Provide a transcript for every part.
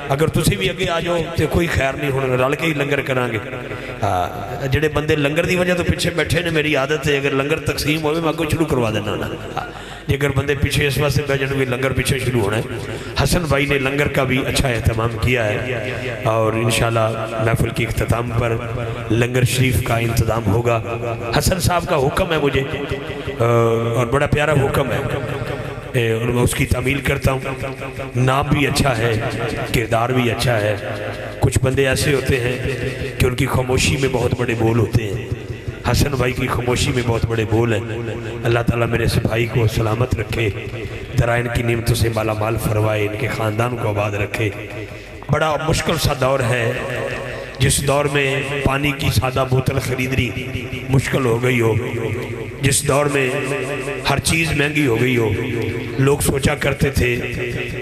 اگر تسی بھی اگے آ جاؤ تو کوئی خیر نہیں ہونا، رل کے ہی لنگر کرانگے۔ جڑے بندے لنگر دی وجہ تو پیچھے بیٹھے نے، میری عادت ہے اگر لنگر تقسیم ہوئے میں کوئی شروع کروا دینا نا، اگر بندے پیچھے اس واسطے بیٹھ جائیں گے لنگر پیچھے شروع ہونا ہے۔ حسن بھائی نے لنگر کا بھی اچھا اہتمام کیا ہے اور انشاءاللہ محفل کی اختتام پر لنگر شریف کا انتظام ہوگا۔ حسن صاحب کا حکم ہے مجھے اور بڑا پیارا حکم ہے اور میں اس کی تعمیل کرتا ہوں۔ نام بھی اچھا ہے، کردار بھی اچھا ہے۔ کچھ بندے ایسے ہوتے ہیں کہ ان کی خاموشی میں بہت بڑے بول ہوتے ہیں، حسن بھائی کی خاموشی میں بہت بڑے بول ہیں۔ اللہ تعالیٰ میرے اس بھائی کو سلامت رکھے، درائن کی نعمتوں سے مالا مال فرمائے، ان کے خاندان کو آباد رکھے۔ بڑا مشکل سا دور ہے، جس دور میں پانی کی سادہ بوتل خریدنی مشکل ہو گئی ہو، جس دور میں ہر چیز مہنگی ہو گئی ہو۔ لوگ سوچا کرتے تھے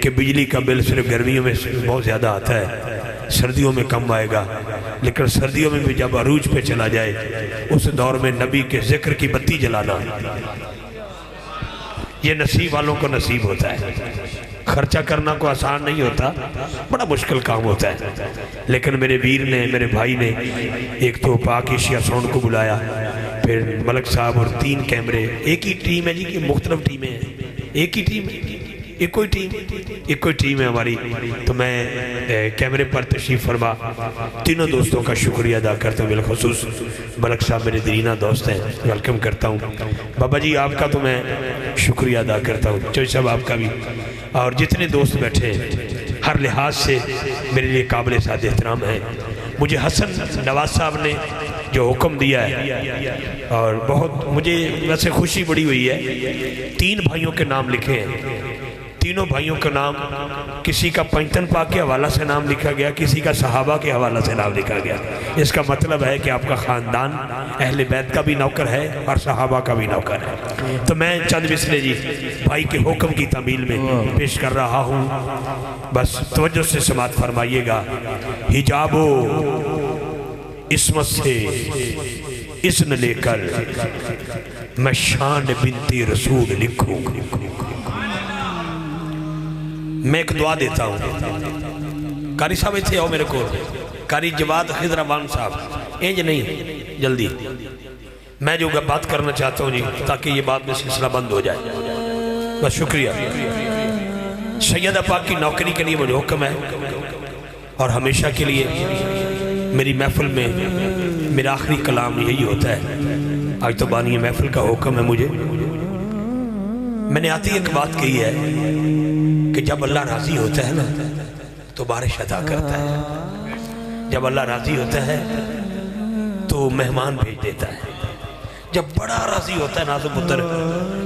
کہ بجلی کا بل صرف گرمیوں میں بہت زیادہ آتا ہے، سردیوں میں کم آئے گا، لیکن سردیوں میں بھی جب عروج پہ چلا جائے اس دور میں نبی کے ذکر کی بتی جلانا یہ نصیب والوں کو نصیب ہوتا ہے۔ خرچہ کرنا کو آسان نہیں ہوتا، بڑا مشکل کام ہوتا ہے، لیکن میرے ویر نے، میرے بھائی نے ایک تو پاک ایشیا ساؤنڈ کو بلایا، پھر ملک صاحب اور 3 کیمرے، ایک ہی ٹیم ہے جی کہ مختلف ٹیمیں ہیں، ایک ہی ٹیم ہے، ایک کوئی ٹیم ہے ہماری۔ تو میں کیمرے پر تشریف فرما تینوں دوستوں کا شکریہ ادا کرتا ہوں، بالخصوص ملک صاحب میرے دینہ دوست ہیں، ویلکم کرتا ہوں۔ بابا جی آپ کا تو میں شکریہ ادا کرتا ہوں، چوئی صاحب آپ کا بھی، اور جتنے دوست بیٹھے ہیں ہر لحاظ سے میرے لیے قابل سعادت احترام ہے۔ مجھے حسن نواز صاحب نے جو حکم دیا ہے اور بہت مجھے ویسے خوشی بڑی ہوئی ہے، 3 بھائیوں کے نام لکھے ہیں، تینوں بھائیوں کا نام کسی کا پنجتن پاک کے حوالہ سے نام لکھا گیا، کسی کا صحابہ کے حوالہ سے نام لکھا گیا۔ اس کا مطلب ہے کہ آپ کا خاندان اہل بیت کا بھی نوکر ہے اور صحابہ کا بھی نوکر ہے۔ تو میں چند مصرے جی بھائی کے حکم کی تعمیل میں پیش کر رہا ہوں، بس توجہ سے سماعت فرمائیے گا۔ حجاب و عصمت سے اذن لے کر میں شان بنت رسول لکھوں، میں ایک دعا دیتا ہوں۔ قاری صاحب ایتھے آؤ میرے کو، قاری جواد خضر عوان صاحب، اینج نہیں جلدی، میں جو بات کرنا چاہتا ہوں جی تاکہ یہ بات میں سلسلہ بند ہو جائے، بس شکریہ۔ سیدہ پاک کی نوکری کے لیے مجھے حکم ہے اور ہمیشہ کے لیے میری محفل میں میرا آخری کلام یہی ہوتا ہے۔ آج تو بانی محفل کا حکم ہے مجھے، میں نے آتی ایک بات کہی ہے کہ جب اللہ راضی ہوتا ہے نا تو بارش عطا کرتا ہے، جب اللہ راضی ہوتا ہے تو مہمان بھیج دیتا ہے، جب بڑا راضی ہوتا ہے نازم پتر،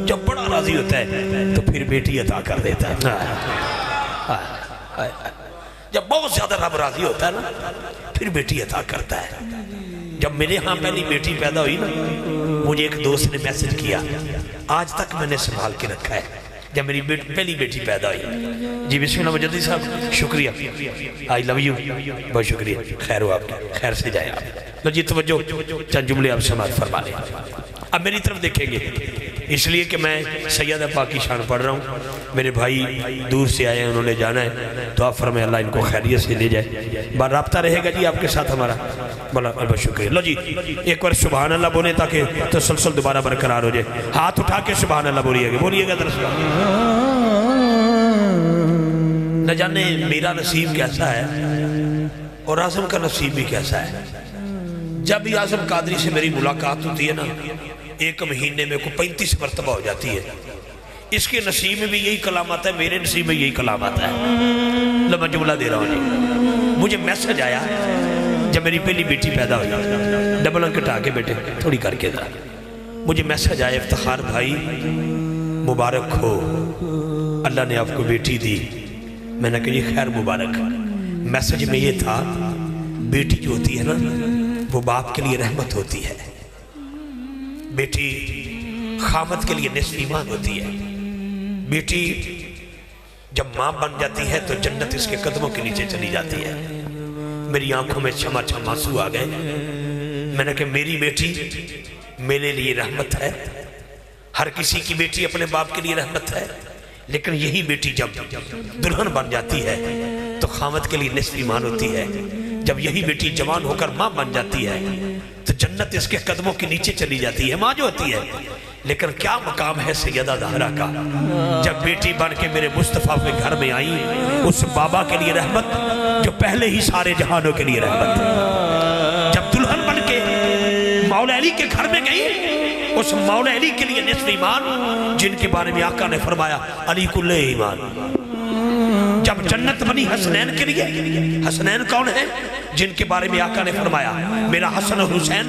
جب بڑا راضی ہوتا ہے تو پھر بیٹی عطا کر دیتا ہے۔ جب بہت زیادہ رب راضی ہوتا ہے نا پھر بیٹی عطا کرتا ہے۔ جب میرے ہاں پہلی بیٹی پیدا ہوئی نا، مجھے ایک دوست نے میسج کیا، آج تک میں نے سنبھال کے رکھا ہے، جب میری پہلی بیٹی پیدا ہوئی۔ جی بسم اللہ مجدی صاحب شکریہ، آئی لو یو، بہت شکریہ، خیر ہو آپ کی، خیر سے جائے آپ۔ جی توجہ چند جملے آپ سماعت فرما لیں۔ اب میری طرف دیکھیں گے، اس لیے کہ میں سیدہ پاک کی شان پڑھ رہا ہوں، میرے بھائی دور سے آئے ہیں، انہوں نے جانا ہے، تو آپ فرمائیں اللہ ان کو خیریت سے لے جائے، بار رابطہ رہے گا جی آپ کے ساتھ ہمارا، بہت شکریہ۔ لو جی ایک بار سبحان اللہ بولیں تاکہ تسلسل دوبارہ برقرار ہو جائے، ہاتھ اٹھا کے سبحان اللہ بولیے گا درست۔ نہ جانے میرا نصیب کیسا ہے اور اعظم کا نصیب بھی کیسا ہے۔ جب بھی اعظم قادری سے میری ملاقات ہوتی ہے نا، ایک مہینے میں کو 35 مرتبہ ہو جاتی ہے، اس کے نصیب میں بھی یہی کلام آتا ہے، میرے نصیب میں یہی کلام آتا ہے۔ لو میں جملہ دے رہا ہوں جی، مجھے میسج آیا جب میری پہلی بیٹی پیدا ہوئی، ڈبل انک کٹا کے بیٹے تھوڑی کر کے دا، مجھے میسج آیا افتخار بھائی مبارک ہو، اللہ نے آپ کو بیٹی دی۔ میں نے کہا یہ خیر مبارک۔ میسج میں یہ تھا بیٹی جو ہوتی ہے نا وہ باپ کے لیے رحمت ہوتی ہے، بیٹی خامد کے لیے نصف ایمان ہوتی ہے، بیٹی جب ماں بن جاتی ہے تو جنت اس کے قدموں کے نیچے چلی جاتی ہے۔ میری آنکھوں میں چھما چھما آنسو آ گئے، میں نے کہا میری بیٹی میرے لیے رحمت ہے، ہر کسی کی بیٹی اپنے باپ کے لیے رحمت ہے، لیکن یہی بیٹی جب دلہن بن جاتی ہے تو خامد کے لیے نصف ایمان ہوتی ہے. جب یہی بیٹی جوان ہو کر ماں بن جاتی ہے تو جنت اس کے قدموں کے نیچے چلی جاتی ہے، ماں جو ہوتی ہے. لیکن کیا مقام ہے سیدہ زہرا کا. جب بیٹی بن کے میرے مصطفیٰ کے گھر میں آئی، اس بابا کے لیے رحمت جو پہلے ہی سارے جہانوں کے لیے رحمت تھی. جب دلہن بن کے مولا علی کے گھر میں گئی، اس مولا علی کے لیے نصف ایمان جن کے بارے میں آقا نے فرمایا علی کل ایمان. جب جنت بنی حسنین کے لیے، حسنین کون ہیں؟ جن کے بارے میں آقا نے فرمایا میرا حسن اور حسین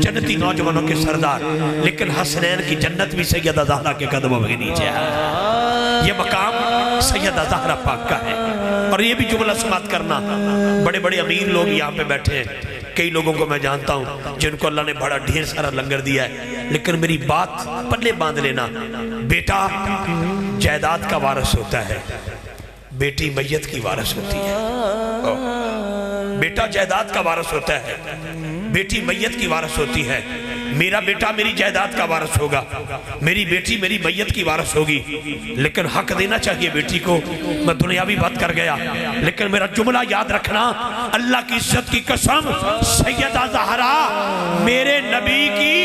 جنتی نوجوانوں کے سردار، لیکن حسنین کی جنت بھی سیدہ زہرا کے قدموں کے نیچے ہے. یہ مقام سیدہ زہرا پاک کا ہے. اور یہ بھی جملہ سماعت کرنا، بڑے بڑے امیر لوگ یہاں پہ بیٹھے ہیں، کئی لوگوں کو میں جانتا ہوں جن کو اللہ نے بڑا ڈھیر سارا لنگر دیا ہے، لیکن میری بات پلے باندھ لینا، بیٹا جائیداد کا وارث ہوتا ہے، بیٹی میت کی وارث ہوتی ہے. بیٹا جائیداد کا وارث ہوتا ہے، بیٹی میت کی وارث ہوتی ہے. میرا بیٹا میری جائیداد کا وارث ہوگا، میری بیٹی میری میت کی وارث ہوگی. لیکن حق دینا چاہیے بیٹی کو. میں دنیاوی بات کر گیا، لیکن میرا جملہ یاد رکھنا، اللہ کی عزت کی قسم سیدہ زہرا میرے نبی کی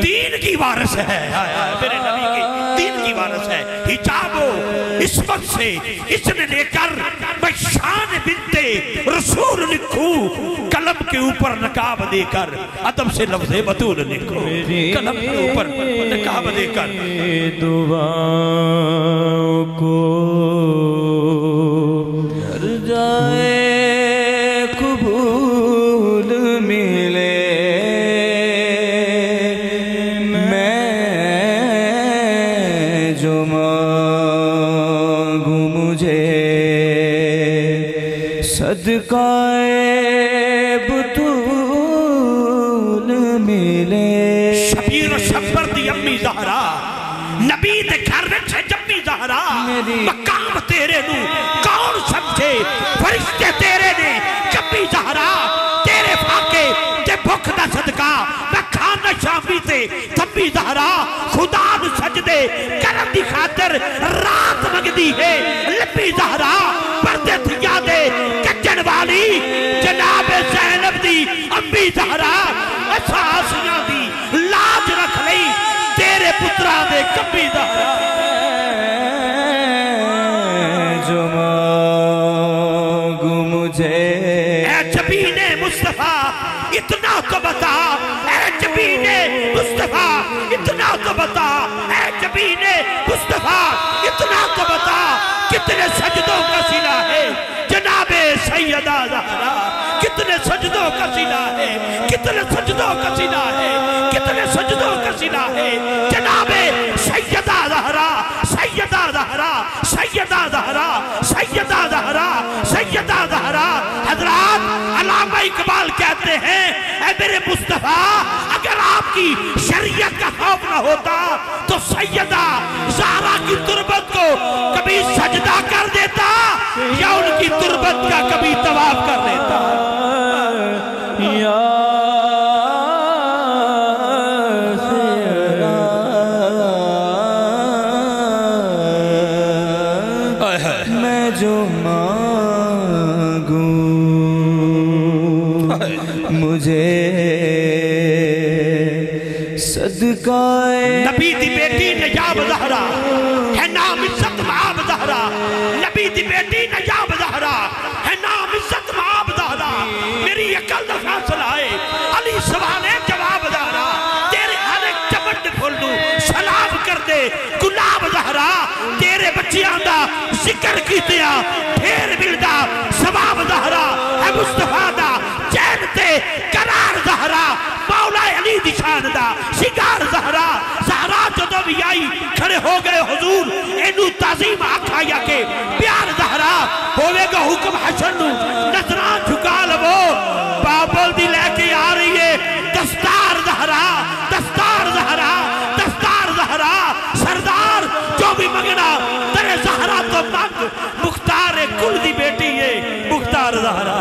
دین کی وارث ہے. میرے نبی کی دین کی وارث ہے. حجاب و عصمت سے اذن لے کر میں شان بنت رسول لکھوں، قلم کے اوپر نقاب دے کر ادب سے لفظ بطول لکھوں، قلم کے اوپر نقاب دے کر دعاؤں کو ہر جائے قبول ملے. میں جو مانگوں مجھے صدقہ بطول ملے. شبیر و شبر دی امی زہرا نبی دے گھر وچ جمی زہرا. مقام تیرے نو کون سمجھے، فرشتے تیرے نے جمی زہرا. تیرے فاقے تے بھوک دا صدقہ میں کھانا شامی تے تمی زہرا. خدا نو سجدے کرم دی خاطر رات مگدی ہے لبی زہرا. پردے تھیا دے کچن والی جناب زینب دی امی زہرا. اساسیاں دی لاج رکھ لئی تیرے پترا دے کمی زہرا. جو مانگوں مجھے اے جبین مصطفیٰ اتنا تو بتا، اے جبین مصطفیٰ اتنا تو بتا، اے جبین مصطفیٰ اتنا تو بتا، کتنے سجدوں کا صلہ ہے جناب سیدہ زہرا. کتنے سجدوں کا صلہ ہے، کتنے سجدوں کا صلہ ہے، کتنے سجدوں کا صلہ ہے جناب سیدہ زہرا. سیدہ زہرا، سیدہ زہرا، سیدہ زہرا، سیدہ زہرا. حضرات علامہ اقبال کہتے ہیں اے میرے مصطفیٰ اگر آپ کی شریعت کا خوف نہ ہوتا تو سیدہ زہرا کی تربت کو کبھی سجدہ کر دیتا یا ان کی تربت کا کبھی طواف کر دیتا. میں جو مانگوں مجھے صدقہ نبی دی بیٹی نجاب زہرا ہے نام عزت معاب زہرا. نبی دی بیٹی نجاب زہرا ہے نام عزت معاب زہرا. میری عقل دا فیصلہ ہے علی سوال جواب زہرا. تیرے ہر ایک چمٹ پھول دوں سلام کر دے گلاب زہرا. تیرے بچیاں دا ذکر کیتیا پھر ملدا ثواب زہرا. ہے مصطفیٰ دا چین تے قرار زہرا. مولا علی دی شان دا شکار زہرا. زہرا جدو بھی آئی کھڑے ہو گئے حضور اینو تعظیم آکھا یا کہ پیار زہرا. ہوئے گا حکم حشر نو نظران جھکا لو بابل دی لے کے آ رہی ہے دستار زہرا. دستار زہرا، دستار زہرا. سردار جو بھی منگنا تیرے زہرا تو مانگ. مختار کل دی بیٹی ہے مختار زہرا.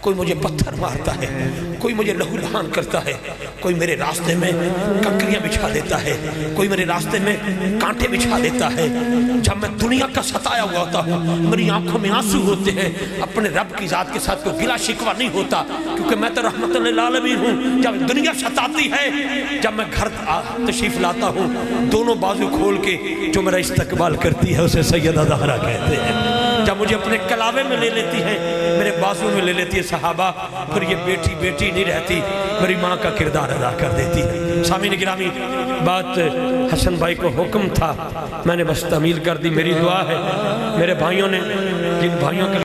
کوئی مجھے پتھر مارتا ہے، کوئی مجھے لہو لہان کرتا ہے، کوئی میرے راستے میں کنکریاں بچھا دیتا ہے، کوئی میرے راستے میں کانٹے بچھا دیتا ہے۔ جب میں دنیا کا ستایا ہوا ہوتا ہوں، میری آنکھوں میں آنسو ہوتے ہیں، اپنے رب کی ذات کے ساتھ کوئی گلہ شکوہ نہیں ہوتا، کیونکہ میں تو رحمت للعالمین ہوں۔ جب دنیا ستاتی ہے، جب میں گھر تشریف لاتا ہوں، دونوں بازو کھول کے جو میرا استقبال کرتی ہے اسے سیدہ زہرا کہتے ہیں۔ جب مجھے اپنے کلاوے میں لے لیتی ہے، میرے بازو میں لے لیتی ہے صحابہ، پھر یہ بیٹی بیٹی نہیں رہتی، میری ماں کا کردار ادا کر دیتی ہے۔ سامعین گرامی، بات حسن بھائی کو حکم تھا، میں نے بس تعمیل کر دی۔ میری دعا ہے میرے بھائیوں نے، جن بھائیوں کے